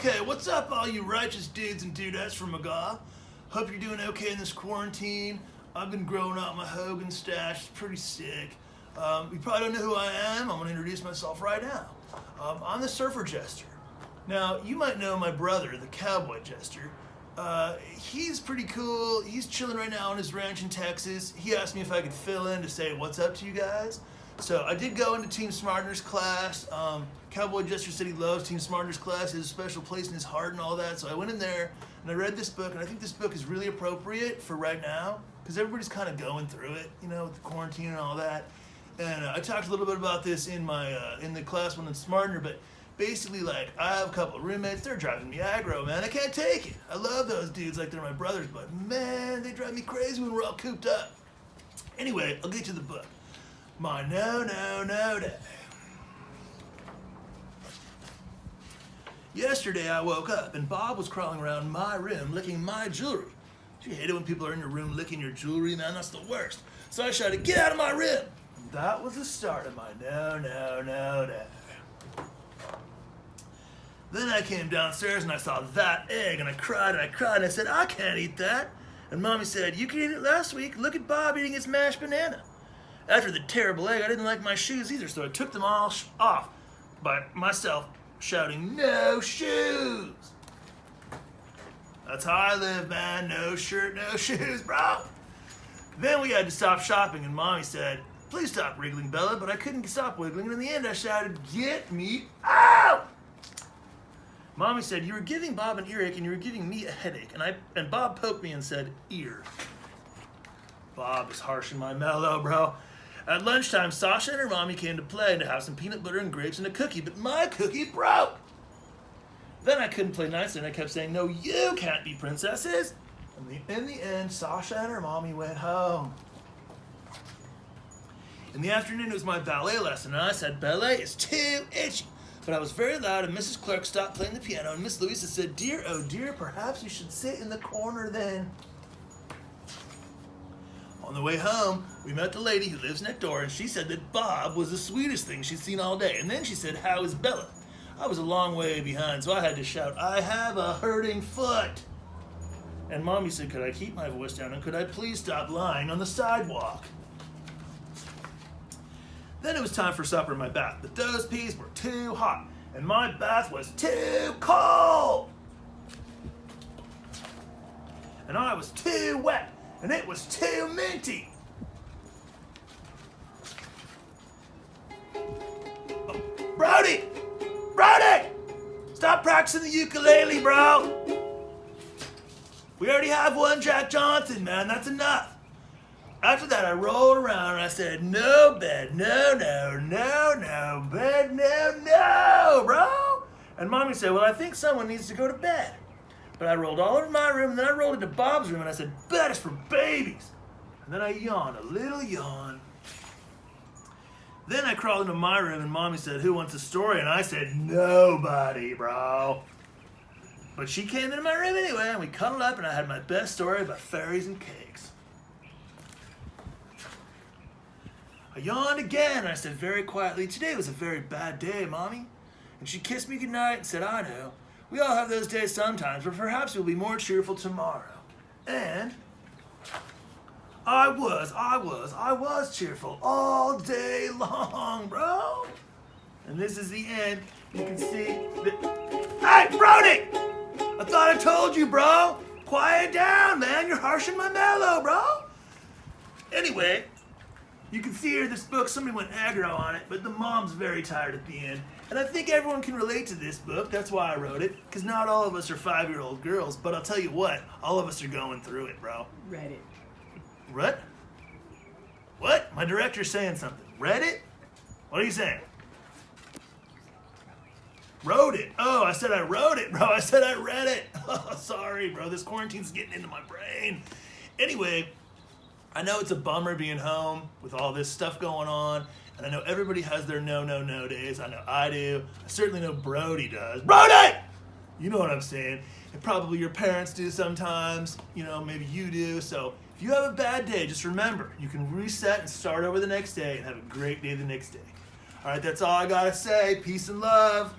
Okay, what's up, all you righteous dudes and dudettes from McGaw? Hope you're doing okay in this quarantine. I've been growing out my Hogan stash. It's pretty sick. You probably don't know who I am. I'm going to introduce myself right now. I'm the Surfer Jester. Now, you might know my brother, the Cowboy Jester. He's pretty cool. He's chilling right now on his ranch in Texas. He asked me if I could fill in to say what's up to you guys. So I did go into Team Smartner's class. Cowboy Jester said he loves Team Smartner's class. He has a special place in his heart and all that. So I went in there and I read this book, and I think this book is really appropriate for right now because everybody's kind of going through it, you know, with the quarantine and all that. And I talked a little bit about this in my in the class one in Smartner, but basically, like, I have a couple of roommates. They're driving me aggro, man. I can't take it. I love those dudes like they're my brothers, but man, they drive me crazy when we're all cooped up. Anyway, I'll get to the book. My no day. Yesterday I woke up and Bob was crawling around my room licking my jewelry. Do you hate it when people are in your room licking your jewelry, man? That's the worst. So I shouted, "Get out of my room!" And that was the start of my no day. Then I came downstairs and I saw that egg and I cried and I said, "I can't eat that." And Mommy said, "You could eat it last week. Look at Bob eating his mashed banana." After the terrible egg, I didn't like my shoes either, so I took them all off by myself, shouting, "No shoes!" That's how I live, man. No shirt, no shoes, bro. Then we had to stop shopping, and Mommy said, "Please stop wriggling, Bella," but I couldn't stop wiggling, and in the end I shouted, "Get me out!" Mommy said, "You were giving Bob an earache and you were giving me a headache," and Bob poked me and said, "Ear." Bob is harsh in my mellow, bro. At lunchtime, Sasha and her mommy came to play and to have some peanut butter and grapes and a cookie, but my cookie broke. Then I couldn't play nicely and I kept saying, "No, you can't be princesses." And in the end, Sasha and her mommy went home. In the afternoon, it was my ballet lesson, and I said, "Ballet is too itchy." But I was very loud, and Mrs. Clark stopped playing the piano, and Miss Louisa said, "Dear, oh dear, perhaps you should sit in the corner then." On the way home, we met the lady who lives next door, and she said that Bob was the sweetest thing she'd seen all day. And then she said, "How is Bella?" I was a long way behind, so I had to shout, "I have a hurting foot." And Mommy said, could I keep my voice down, and could I please stop lying on the sidewalk? Then it was time for supper in my bath, but those peas were too hot, and my bath was too cold. And I was too wet, and it was too minty. Oh, Brody! Stop practicing the ukulele, bro! We already have one Jack Johnson, man. That's enough. After that, I rolled around and I said, "No bed, no bed, no, bro." And Mommy said, "Well, I think someone needs to go to bed." But I rolled all over my room, and then I rolled into Bob's room, and I said, "Bed is for babies." And then I yawned, a little yawn. Then I crawled into my room, and Mommy said, "Who wants a story?" And I said, "Nobody, bro." But she came into my room anyway, and we cuddled up, and I had my best story about fairies and cakes. I yawned again, and I said very quietly, "Today was a very bad day, Mommy." And she kissed me goodnight and said, "I know. We all have those days sometimes, but perhaps we'll be more cheerful tomorrow." And I was cheerful all day long, bro. And this is the end. You can see that. Hey, Brody! I thought I told you, bro. Quiet down, man. You're harshing my mellow, bro. Anyway, you can see here this book, somebody went aggro on it, but the mom's very tired at the end. And I think everyone can relate to this book. That's why I wrote it. Because not all of us are 5-year-old girls, but I'll tell you what, all of us are going through it, bro. Read it. What? What? My director's saying something. Read it? What are you saying? Wrote it. Oh, I said I wrote it, bro. I said I read it. Oh, sorry, bro. This quarantine's getting into my brain. Anyway, I know it's a bummer being home with all this stuff going on, and I know everybody has their no days. I know I do. I certainly know Brody does. Brody! You know what I'm saying. And probably your parents do sometimes. You know, maybe you do. So if you have a bad day, just remember, you can reset and start over the next day and have a great day the next day. All right, that's all I got to say. Peace and love.